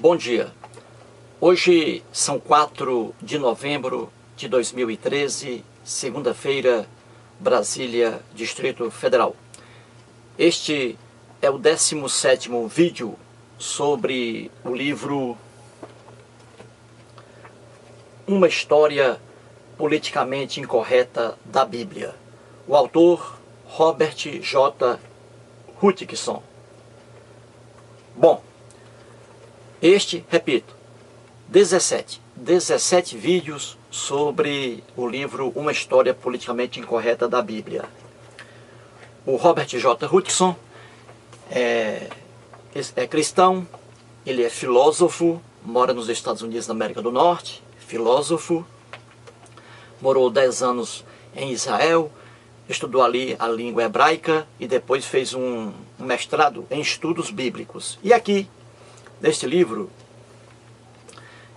Bom dia. Hoje são 4 de novembro de 2013, segunda-feira, Brasília, Distrito Federal. Este é o 17º vídeo sobre o livro Uma História Politicamente Incorreta da Bíblia. O autor, Robert J. Hutchinson. Bom, repito, 17 vídeos sobre o livro Uma História Politicamente Incorreta da Bíblia. O Robert J. Hutchinson é cristão, ele é filósofo, mora nos Estados Unidos da América do Norte, filósofo, morou 10 anos em Israel, estudou ali a língua hebraica e depois fez um mestrado em estudos bíblicos. E aqui, neste livro,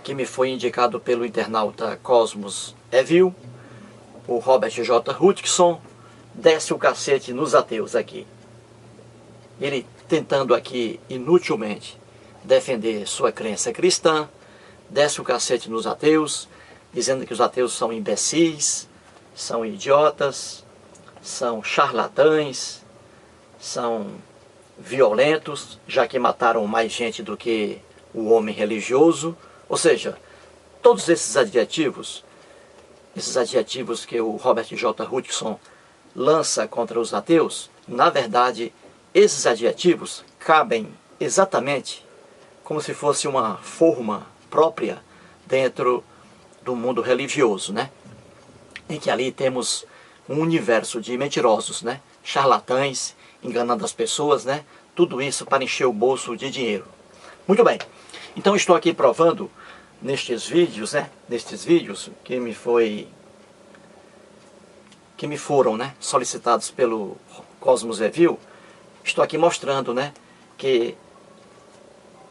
que me foi indicado pelo internauta Cosmos Evil, o Robert J. Hutchinson desce o cacete nos ateus aqui. Ele tentando aqui inutilmente defender sua crença cristã, desce o cacete nos ateus, dizendo que os ateus são imbecis, são idiotas, são charlatães, são violentos, já que mataram mais gente do que o homem religioso. Ou seja, todos esses adjetivos que o Robert J. Hutchinson lança contra os ateus, na verdade, esses adjetivos cabem exatamente como se fosse uma forma própria dentro do mundo religioso, né? Em que ali temos um universo de mentirosos, né? Charlatães, enganando as pessoas, né? Tudo isso para encher o bolso de dinheiro. Muito bem. Então estou aqui provando nestes vídeos, né? Nestes vídeos que me foram, né, solicitados pelo Cosmos Evil, estou aqui mostrando, né, que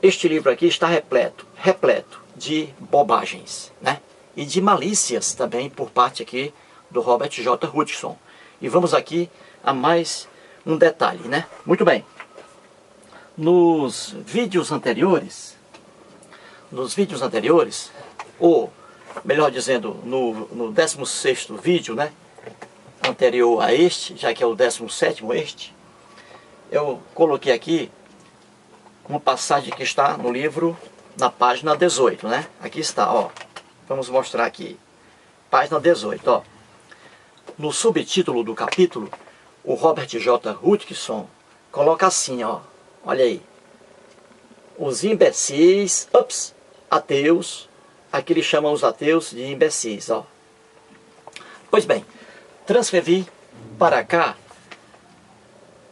este livro aqui está repleto de bobagens, né? E de malícias também por parte aqui do Robert J. Hutchinson. E vamos aqui a mais um detalhe, né? Muito bem. Nos vídeos anteriores, ou melhor dizendo, no 16º vídeo, né, anterior a este, já que é o 17º este, eu coloquei aqui uma passagem que está no livro, na página 18, né? Aqui está, ó. Vamos mostrar aqui. Página 18, ó. No subtítulo do capítulo, o Robert J. Hutchinson coloca assim, ó. Olha aí. Os imbecis, ateus, aqui eles chamam os ateus de imbecis, ó. Pois bem, transcrevi para cá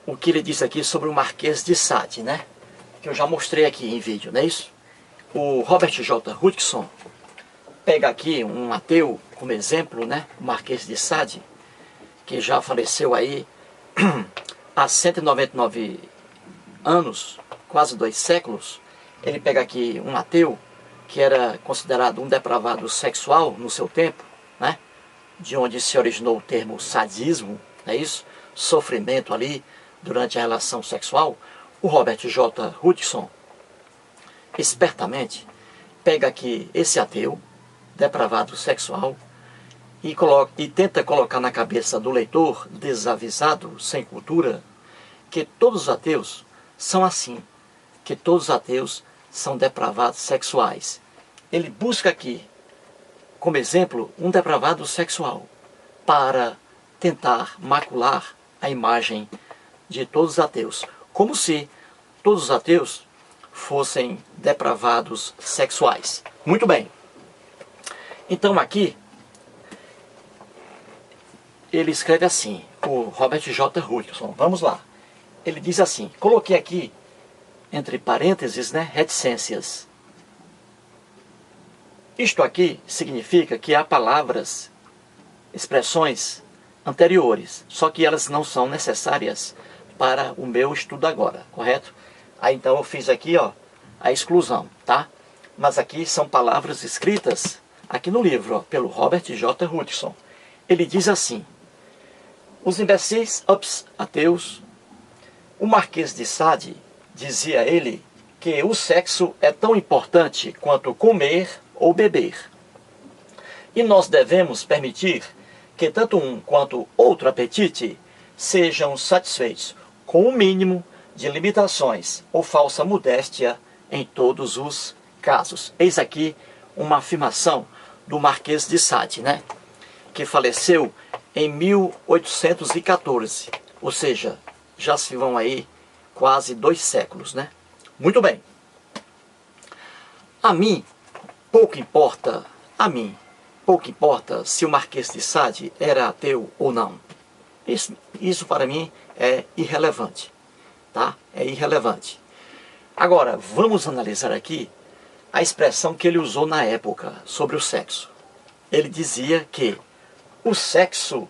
o que ele disse aqui sobre o Marquês de Sade, né? Que eu já mostrei aqui em vídeo, não é isso? O Robert J. Hutchinson pega aqui um ateu como exemplo, né? O Marquês de Sade, que já faleceu aí há 199 anos, quase 2 séculos. Ele pega aqui um ateu que era considerado um depravado sexual no seu tempo, né? De onde se originou o termo sadismo, é isso? Sofrimento ali durante a relação sexual. O Robert J. Hutchinson, espertamente, pega aqui esse ateu, depravado sexual, e tenta colocar na cabeça do leitor desavisado, sem cultura, que todos os ateus são assim, que todos os ateus são depravados sexuais. Ele busca aqui, como exemplo, um depravado sexual, para tentar macular a imagem de todos os ateus, como se todos os ateus fossem depravados sexuais. Muito bem. Então aqui, ele escreve assim, o Robert J. Hutchinson. Vamos lá. Ele diz assim, coloquei aqui, entre parênteses, né, reticências. Isto aqui significa que há palavras, expressões anteriores, só que elas não são necessárias para o meu estudo agora, correto? Aí então eu fiz aqui, ó, a exclusão, tá? Mas aqui são palavras escritas aqui no livro, ó, pelo Robert J. Hutchinson. Ele diz assim: os imbecis, ateus, o Marquês de Sade, dizia ele, que o sexo é tão importante quanto comer ou beber. E nós devemos permitir que tanto um quanto outro apetite sejam satisfeitos com o mínimo de limitações ou falsa modéstia em todos os casos. Eis aqui uma afirmação do Marquês de Sade, né? Que faleceu em 1814, ou seja, já se vão aí quase 2 séculos, né? Muito bem. A mim pouco importa se o Marquês de Sade era ateu ou não. Isso para mim é irrelevante, tá? É irrelevante. Agora, vamos analisar aqui a expressão que ele usou na época sobre o sexo. Ele dizia que o sexo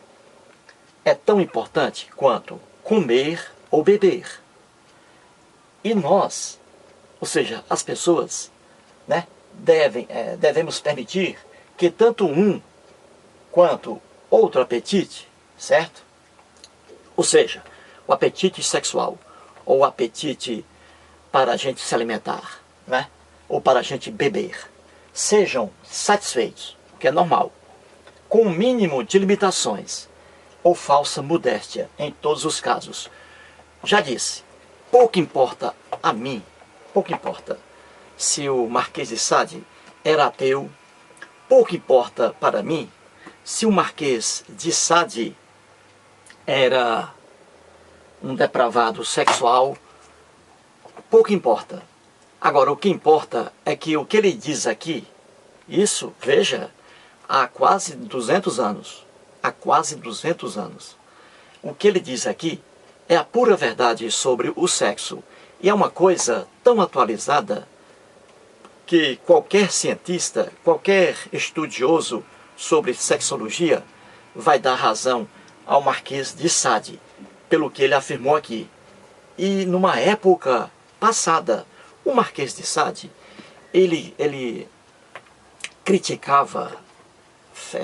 é tão importante quanto comer ou beber. E nós, ou seja, as pessoas, né, devemos permitir que tanto um quanto outro apetite, certo? Ou seja, o apetite sexual ou o apetite para a gente se alimentar, né, ou para a gente beber, sejam satisfeitos, o que é normal, com o mínimo de limitações ou falsa modéstia em todos os casos. Já disse, pouco importa a mim, pouco importa se o Marquês de Sade era ateu, pouco importa para mim se o Marquês de Sade era um depravado sexual, pouco importa. Agora, o que importa é que o que ele diz aqui, isso, veja, há quase 200 anos, o que ele diz aqui é a pura verdade sobre o sexo. E é uma coisa tão atualizada que qualquer cientista, qualquer estudioso sobre sexologia vai dar razão ao Marquês de Sade, pelo que ele afirmou aqui. E numa época passada, o Marquês de Sade, ele criticava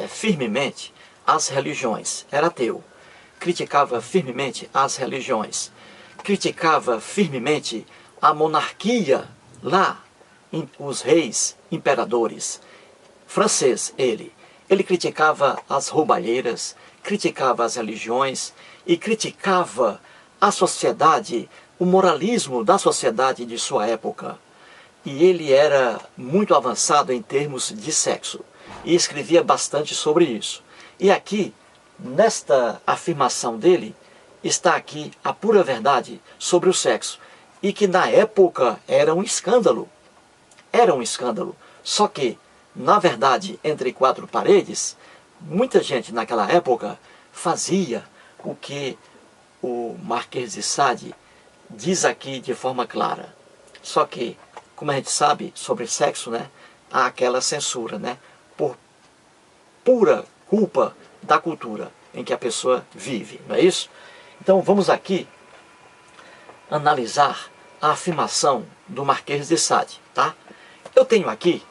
firmemente as religiões, era ateu, criticava firmemente as religiões, criticava firmemente a monarquia lá, os reis, imperadores. Francês, ele criticava as roubalheiras, criticava as religiões e criticava a sociedade, o moralismo da sociedade de sua época. E ele era muito avançado em termos de sexo e escrevia bastante sobre isso. E aqui, nesta afirmação dele, está aqui a pura verdade sobre o sexo. E que na época era um escândalo. Era um escândalo. Só que, na verdade, entre 4 paredes, muita gente naquela época fazia o que o Marquês de Sade diz aqui de forma clara. Só que, como a gente sabe sobre sexo, né, há aquela censura, né, por pura culpa da cultura em que a pessoa vive, não é isso? Então vamos aqui analisar a afirmação do Marquês de Sade, tá? Eu tenho aqui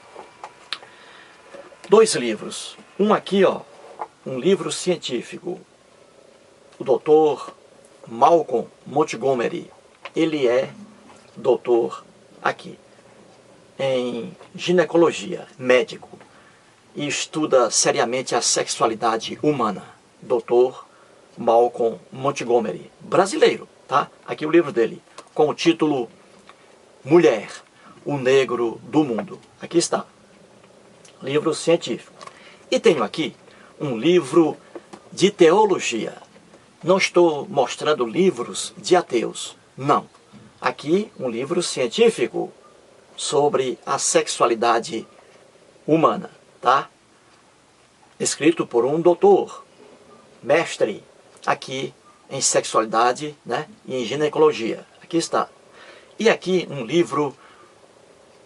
2 livros. Um aqui, ó, um livro científico. O doutor Malcolm Montgomery, ele é doutor aqui em ginecologia, médico, e estuda seriamente a sexualidade humana. Doutor Malcolm Montgomery, brasileiro, tá? Aqui o livro dele, com o título Mulher, o Negro do Mundo. Aqui está, livro científico. E tenho aqui um livro de teologia. Não estou mostrando livros de ateus, não. Aqui um livro científico sobre a sexualidade humana, tá? Escrito por um doutor, mestre, aqui em sexualidade, né, e em ginecologia. Aqui está. E aqui um livro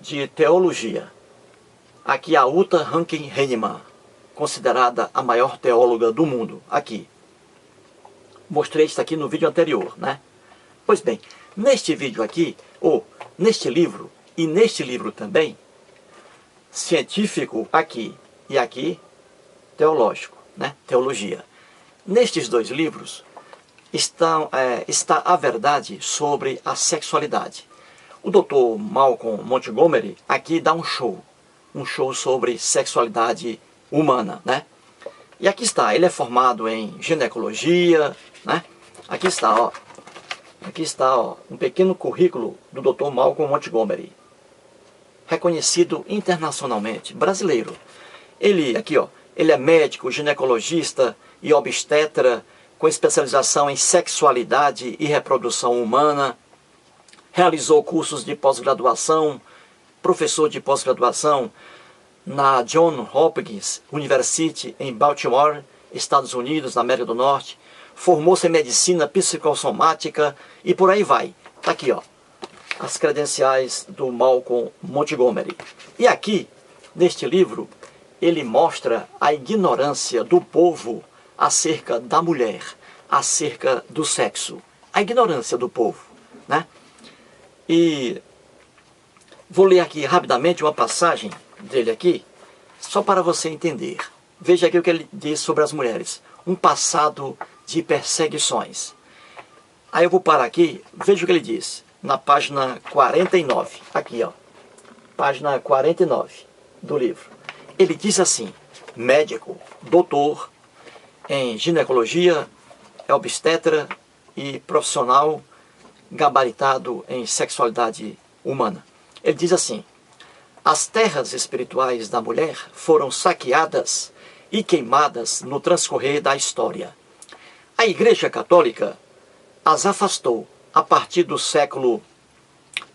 de teologia. Aqui a Uta Rankin Heinemann, considerada a maior teóloga do mundo. Aqui. Mostrei isso aqui no vídeo anterior, né? Pois bem, neste vídeo aqui, ou neste livro, e neste livro também, científico aqui e aqui, teológico, né? Teologia. Nestes 2 livros está a verdade sobre a sexualidade. O Dr. Malcolm Montgomery aqui dá um show sobre sexualidade humana, né? E aqui está, ele é formado em ginecologia, né? Aqui está, um pequeno currículo do Dr. Malcolm Montgomery, reconhecido internacionalmente, brasileiro. Ele é médico, ginecologista e obstetra, com especialização em sexualidade e reprodução humana. Realizou cursos de pós-graduação, professor de pós-graduação na Johns Hopkins University em Baltimore, Estados Unidos, na América do Norte. Formou-se em medicina psicossomática e por aí vai. Está aqui, as credenciais do Malcolm Montgomery. E aqui, neste livro, ele mostra a ignorância do povo acerca da mulher, acerca do sexo. A ignorância do povo, né? E vou ler aqui rapidamente uma passagem dele aqui, só para você entender. Veja aqui o que ele diz sobre as mulheres. Um passado de perseguições. Aí eu vou parar aqui, veja o que ele diz, na página 49. Aqui, página 49 do livro. Ele diz assim: médico, doutor em ginecologia, obstetra e profissional gabaritado em sexualidade humana. Ele diz assim: as terras espirituais da mulher foram saqueadas e queimadas no transcorrer da história. A Igreja Católica as afastou a partir do século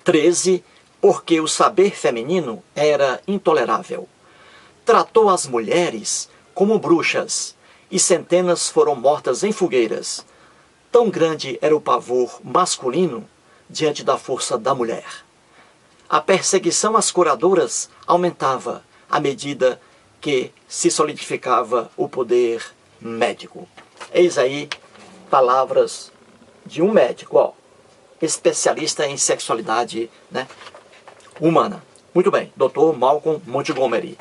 XIII porque o saber feminino era intolerável. Tratou as mulheres como bruxas e centenas foram mortas em fogueiras. Tão grande era o pavor masculino diante da força da mulher. A perseguição às curadoras aumentava à medida que se solidificava o poder médico. Eis aí palavras de um médico, especialista em sexualidade, né, humana. Muito bem, Dr. Malcolm Montgomery.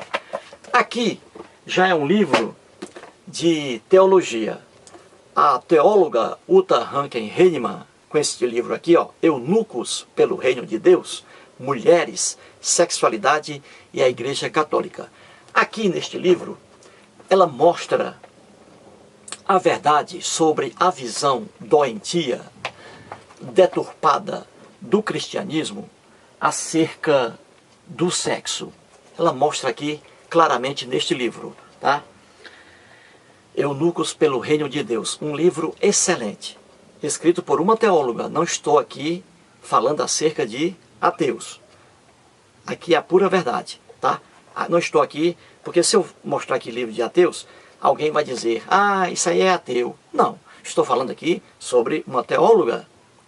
Aqui já é um livro de teologia. A teóloga Uta Rankin Heinemann, com este livro aqui, Eunucos pelo Reino de Deus, Mulheres, Sexualidade e a Igreja Católica. Aqui neste livro, ela mostra a verdade sobre a visão doentia, deturpada do cristianismo acerca do sexo. Ela mostra aqui claramente neste livro, tá? Eunucos pelo Reino de Deus, um livro excelente, escrito por uma teóloga. Não estou aqui falando acerca de ateus. Aqui é a pura verdade, tá? Não estou aqui, porque se eu mostrar aqui livro de ateus, alguém vai dizer: ah, isso aí é ateu. Não, estou falando aqui sobre uma teóloga.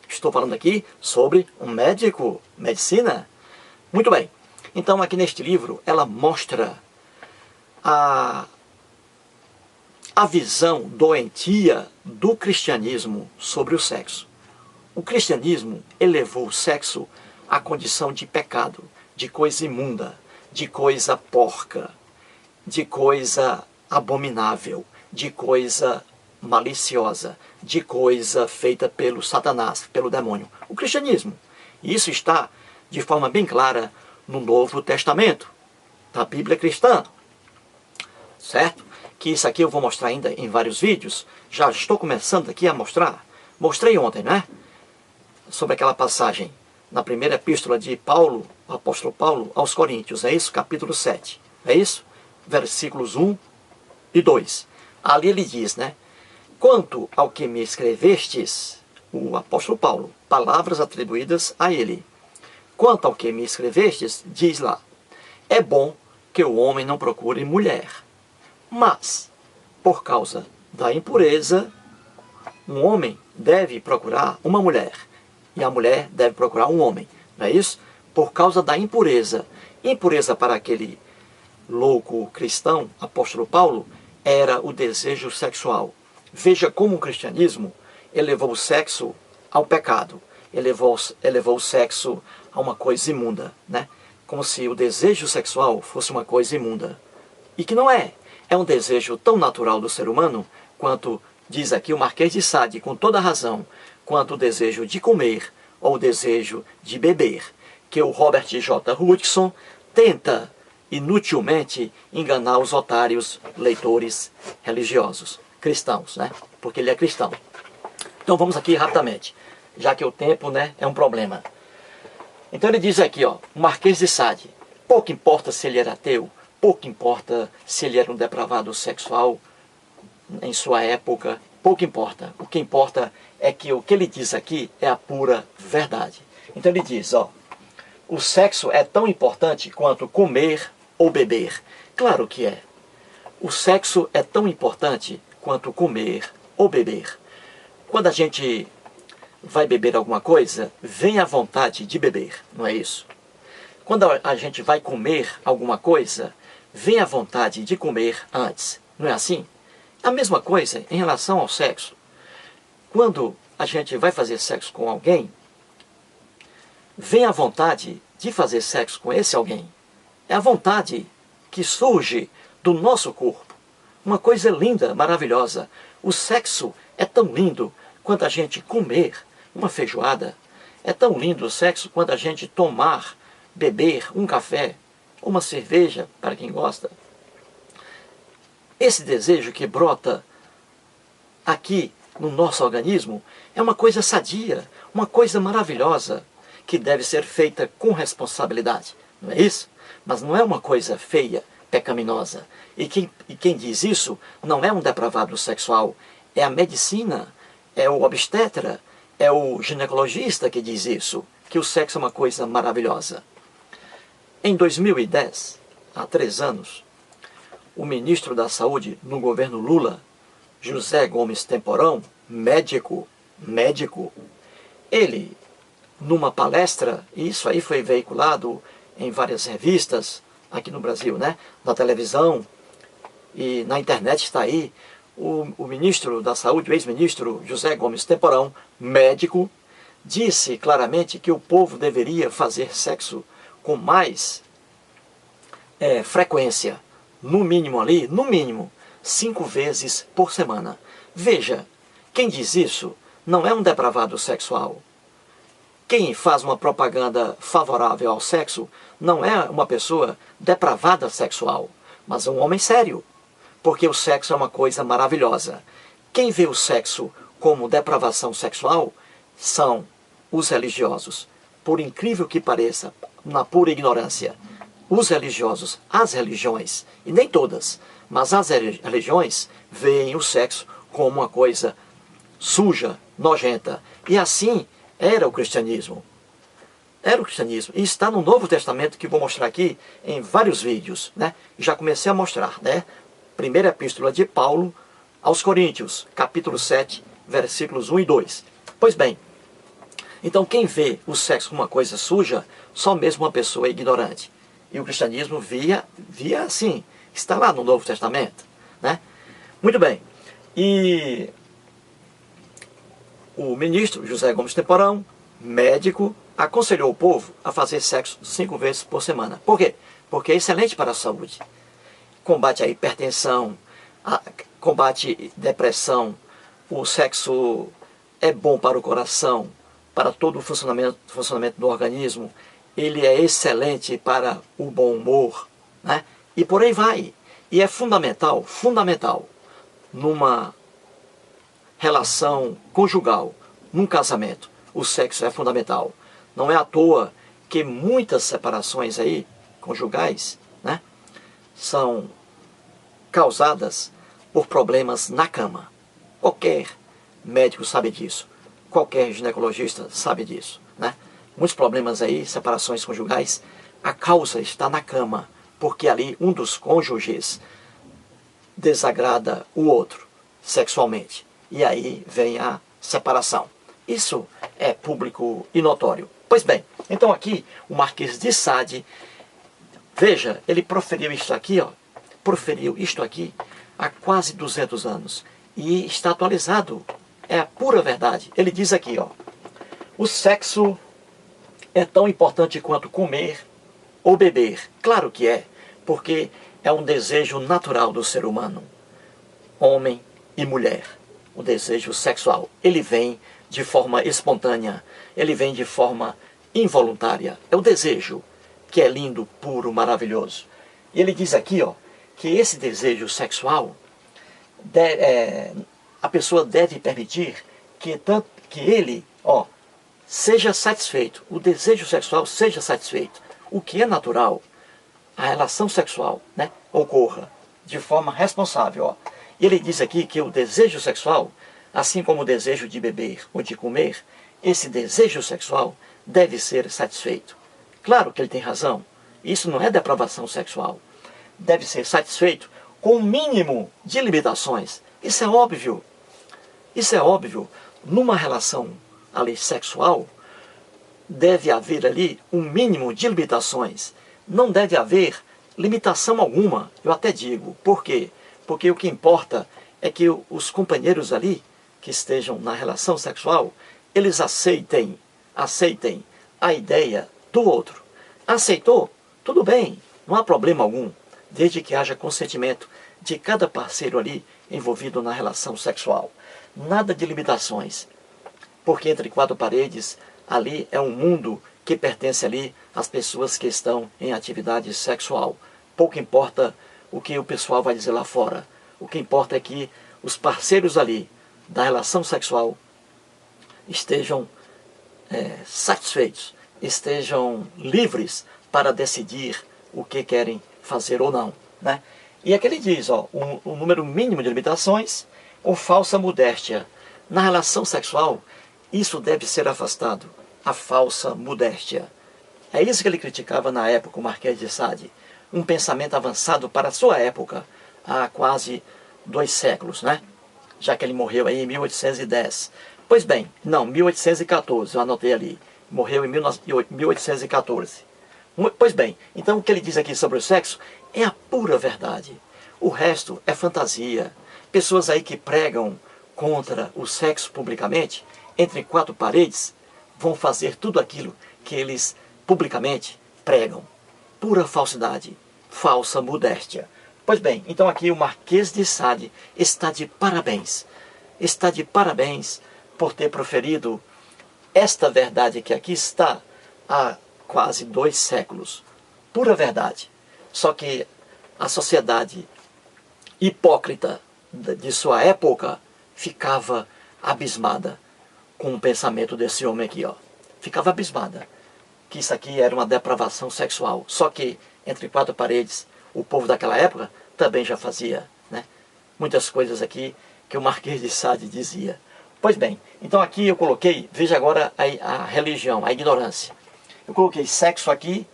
Estou falando aqui sobre um médico, medicina. Muito bem. Então aqui neste livro ela mostra a visão doentia do cristianismo sobre o sexo. O cristianismo elevou o sexo à condição de pecado, de coisa imunda, de coisa porca, de coisa abominável, de coisa maliciosa, de coisa feita pelo Satanás, pelo demônio. O cristianismo. E isso está de forma bem clara no Novo Testamento, da Bíblia cristã. Certo? Que isso aqui eu vou mostrar ainda em vários vídeos. Já estou começando aqui a mostrar. Mostrei ontem, né? Sobre aquela passagem na primeira epístola de Paulo, o apóstolo Paulo, aos Coríntios. É isso? Capítulo 7. É isso? Versículos 1 e 2. Ali ele diz, né? Quanto ao que me escrevestes, o apóstolo Paulo, palavras atribuídas a ele. Quanto ao que me escrevestes, diz lá: é bom que o homem não procure mulher, mas, por causa da impureza, um homem deve procurar uma mulher, e a mulher deve procurar um homem. Não é isso? Por causa da impureza. Impureza para aquele louco cristão, apóstolo Paulo, era o desejo sexual. Veja como o cristianismo elevou o sexo ao pecado, elevou o sexo a uma coisa imunda, né? Como se o desejo sexual fosse uma coisa imunda. E que não é. É um desejo tão natural do ser humano quanto, diz aqui o Marquês de Sade, com toda razão, quanto o desejo de comer ou o desejo de beber. que o Robert J. Hutchinson tenta inutilmente enganar os otários leitores religiosos, cristãos, né? Porque ele é cristão. Então vamos aqui rapidamente, já que o tempo, né, é um problema. Então ele diz aqui, ó, o Marquês de Sade, pouco importa se ele era ateu, pouco importa se ele era um depravado sexual em sua época, pouco importa. O que importa é que o que ele diz aqui é a pura verdade. Então ele diz, ó, o sexo é tão importante quanto comer ou beber. Claro que é. O sexo é tão importante quanto comer ou beber. Quando a gente vai beber alguma coisa, vem a vontade de beber, não é isso? Quando a gente vai comer alguma coisa, vem a vontade de comer antes, não é assim? A mesma coisa em relação ao sexo. Quando a gente vai fazer sexo com alguém, vem a vontade de fazer sexo com esse alguém. É a vontade que surge do nosso corpo. Uma coisa linda, maravilhosa. O sexo é tão lindo quanto a gente comer uma feijoada. É tão lindo o sexo quanto a gente tomar, beber um café, uma cerveja, para quem gosta. Esse desejo que brota aqui no nosso organismo é uma coisa sadia, uma coisa maravilhosa, que deve ser feita com responsabilidade. Não é isso? Mas não é uma coisa feia, pecaminosa. E quem diz isso não é um depravado sexual, é a medicina, é o obstetra, é o ginecologista que diz isso, que o sexo é uma coisa maravilhosa. Em 2010, há 3 anos, o ministro da Saúde no governo Lula, José Gomes Temporão, médico, ele, numa palestra, e isso aí foi veiculado em várias revistas aqui no Brasil, né? Na televisão e na internet está aí, o ministro da Saúde, o ex-ministro José Gomes Temporão, médico, disse claramente que o povo deveria fazer sexo com mais frequência, no mínimo ali, no mínimo, 5 vezes por semana. Veja, quem diz isso não é um depravado sexual. Quem faz uma propaganda favorável ao sexo não é uma pessoa depravada sexual, mas um homem sério, porque o sexo é uma coisa maravilhosa. Quem vê o sexo como depravação sexual são os religiosos. Por incrível que pareça, na pura ignorância, os religiosos, as religiões, e nem todas, mas as religiões veem o sexo como uma coisa suja, nojenta. E assim era o cristianismo. Era o cristianismo. E está no Novo Testamento, que vou mostrar aqui em vários vídeos, né? Já comecei a mostrar, né? Primeira epístola de Paulo aos Coríntios, capítulo 7, versículos 1 e 2. Pois bem, então quem vê o sexo como uma coisa suja, só mesmo uma pessoa ignorante. E o cristianismo via assim, está lá no Novo Testamento, né? Muito bem. E o ministro José Gomes Temporão, médico, aconselhou o povo a fazer sexo 5 vezes por semana. Por quê? Porque é excelente para a saúde. Combate a hipertensão, combate depressão. O sexo é bom para o coração, para todo o funcionamento do organismo. Ele é excelente para o bom humor, né? E por aí vai. E é fundamental, numa relação conjugal, num casamento, o sexo é fundamental. Não é à toa que muitas separações aí, conjugais, né, são causadas por problemas na cama. Qualquer médico sabe disso. Qualquer ginecologista sabe disso, né? Muitos problemas aí, separações conjugais, a causa está na cama, porque ali um dos cônjuges desagrada o outro sexualmente. E aí vem a separação. Isso é público e notório. Pois bem, então aqui o Marquês de Sade, veja, ele proferiu isto aqui, ó, há quase 200 anos. E está atualizado. É a pura verdade. Ele diz aqui, ó, o sexo é tão importante quanto comer ou beber. Claro que é, porque é um desejo natural do ser humano, homem e mulher. O desejo sexual, ele vem de forma espontânea, ele vem de forma involuntária. É o desejo que é lindo, puro, maravilhoso. E ele diz aqui, ó, que esse desejo sexual, a pessoa deve permitir que ele, ó, seja satisfeito, o desejo sexual seja satisfeito. O que é natural, a relação sexual, né, ocorra de forma responsável. Ó. E ele diz aqui que o desejo sexual, assim como o desejo de beber ou de comer, esse desejo sexual deve ser satisfeito. Claro que ele tem razão, isso não é depravação sexual. Deve ser satisfeito com o mínimo de limitações. Isso é óbvio. Isso é óbvio. Numa relação ali sexual, deve haver ali um mínimo de limitações. Não deve haver limitação alguma, eu até digo. Por quê? Porque o que importa é que os companheiros ali, que estejam na relação sexual, eles aceitem a ideia do outro. Aceitou? Tudo bem, não há problema algum, desde que haja consentimento de cada parceiro ali envolvido na relação sexual. Nada de limitações, porque entre quatro paredes, ali é um mundo que pertence ali às pessoas que estão em atividade sexual. Pouco importa o que o pessoal vai dizer lá fora. O que importa é que os parceiros ali da relação sexual estejam satisfeitos, estejam livres para decidir o que querem fazer ou não, né? E aqui ele diz, ó, um número mínimo de limitações ou falsa modéstia. Na relação sexual, isso deve ser afastado, a falsa modéstia. É isso que ele criticava na época, o Marquês de Sade. Um pensamento avançado para a sua época, há quase 2 séculos, né? Já que ele morreu aí em 1810. Pois bem, não, 1814, eu anotei ali. Morreu em 1814. Pois bem, então o que ele diz aqui sobre o sexo é a pura verdade. O resto é fantasia. Pessoas aí que pregam contra o sexo publicamente, entre quatro paredes, vão fazer tudo aquilo que eles publicamente pregam. Pura falsidade, falsa modéstia. Pois bem, então aqui o Marquês de Sade está de parabéns. Está de parabéns por ter proferido esta verdade que aqui está há quase 2 séculos. Pura verdade. Só que a sociedade hipócrita de sua época ficava abismada com o pensamento desse homem aqui, ó. Ficava abismada que isso aqui era uma depravação sexual. Só que entre quatro paredes, o povo daquela época também já fazia, né, muitas coisas aqui que o Marquês de Sade dizia. Pois bem, então aqui eu coloquei, veja agora a religião, a ignorância. Eu coloquei sexo aqui,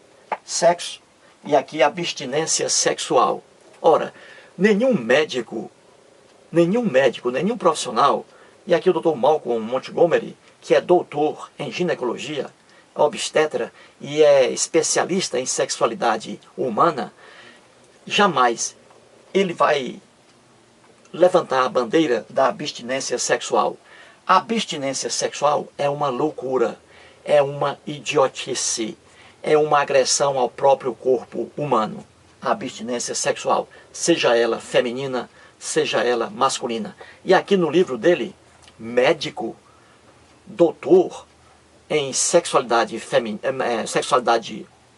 sexo, e aqui abstinência sexual. Ora, nenhum médico, nenhum profissional, e aqui o Dr. Malcolm Montgomery, que é doutor em ginecologia, obstetra e é especialista em sexualidade humana, jamais ele vai levantar a bandeira da abstinência sexual. A abstinência sexual é uma loucura, é uma idiotice, é uma agressão ao próprio corpo humano. A abstinência sexual, seja ela feminina, seja ela masculina. E aqui no livro dele, médico, doutor em sexualidade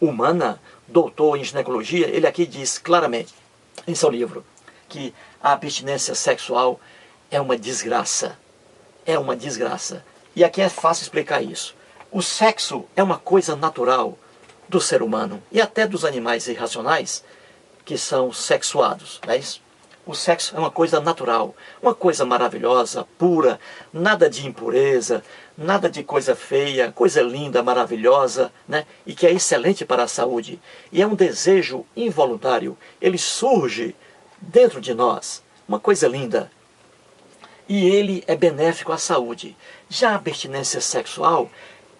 humana, doutor em ginecologia, ele aqui diz claramente em seu livro que a abstinência sexual é uma desgraça. É uma desgraça. E aqui é fácil explicar isso. O sexo é uma coisa natural do ser humano e até dos animais irracionais que são sexuados, não é isso? O sexo é uma coisa natural, uma coisa maravilhosa, pura, nada de impureza, nada de coisa feia, coisa linda, maravilhosa, né? E que é excelente para a saúde. E é um desejo involuntário, ele surge dentro de nós, uma coisa linda. E ele é benéfico à saúde. Já a abstinência sexual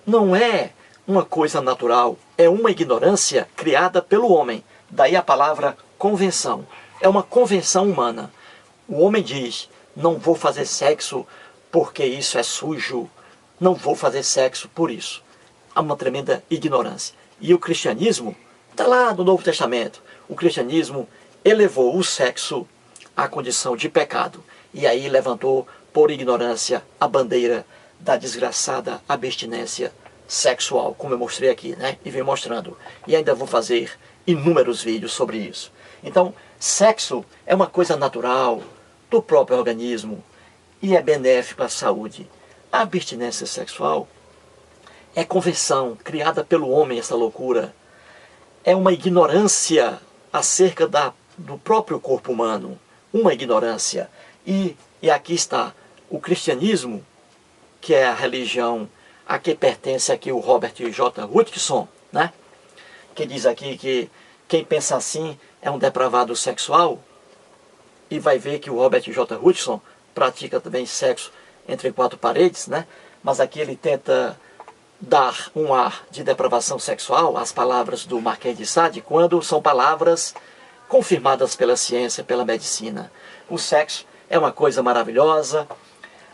não é uma coisa natural, é uma ignorância criada pelo homem. Daí a palavra convenção. É uma convenção humana. O homem diz, não vou fazer sexo porque isso é sujo, não vou fazer sexo por isso. Há uma tremenda ignorância. E o cristianismo, está lá no Novo Testamento, o cristianismo elevou o sexo à condição de pecado. E aí levantou por ignorância a bandeira da desgraçada abstinência sexual, como eu mostrei aqui, né? E venho mostrando. E ainda vou fazer inúmeros vídeos sobre isso. Então, sexo é uma coisa natural do próprio organismo e é benéfico à saúde. A abstinência sexual é convenção criada pelo homem, essa loucura. É uma ignorância acerca do próprio corpo humano. Uma ignorância. E aqui está o cristianismo, que é a religião a que pertence aqui o Robert J. Hutchinson, né? Que diz aqui que quem pensa assim é um depravado sexual. E vai ver que o Robert J. Hutchinson pratica também sexo entre quatro paredes, né? Mas aqui ele tenta dar um ar de depravação sexual às palavras do Marquês de Sade, quando são palavras confirmadas pela ciência, pela medicina. O sexo é uma coisa maravilhosa,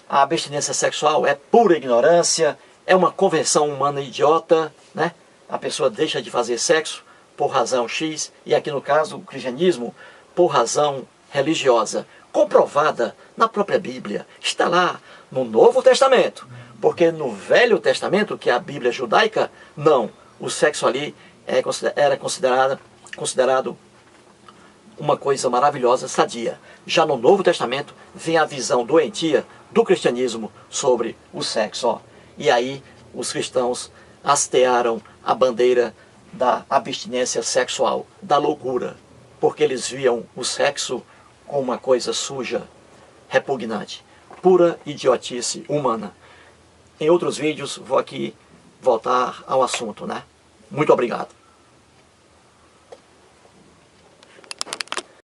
a abstinência sexual é pura ignorância, é uma convenção humana idiota, né? A pessoa deixa de fazer sexo por razão X, e aqui no caso o cristianismo, por razão religiosa, comprovada na própria Bíblia. Está lá no Novo Testamento, porque no Velho Testamento, que é a Bíblia judaica, não. O sexo ali era considerado uma coisa maravilhosa, sadia. Já no Novo Testamento vem a visão doentia do cristianismo sobre o sexo. Ó. E aí os cristãos hastearam a bandeira da abstinência sexual, da loucura, porque eles viam o sexo como uma coisa suja, repugnante, pura idiotice humana. Em outros vídeos vou aqui voltar ao assunto, né? Muito obrigado.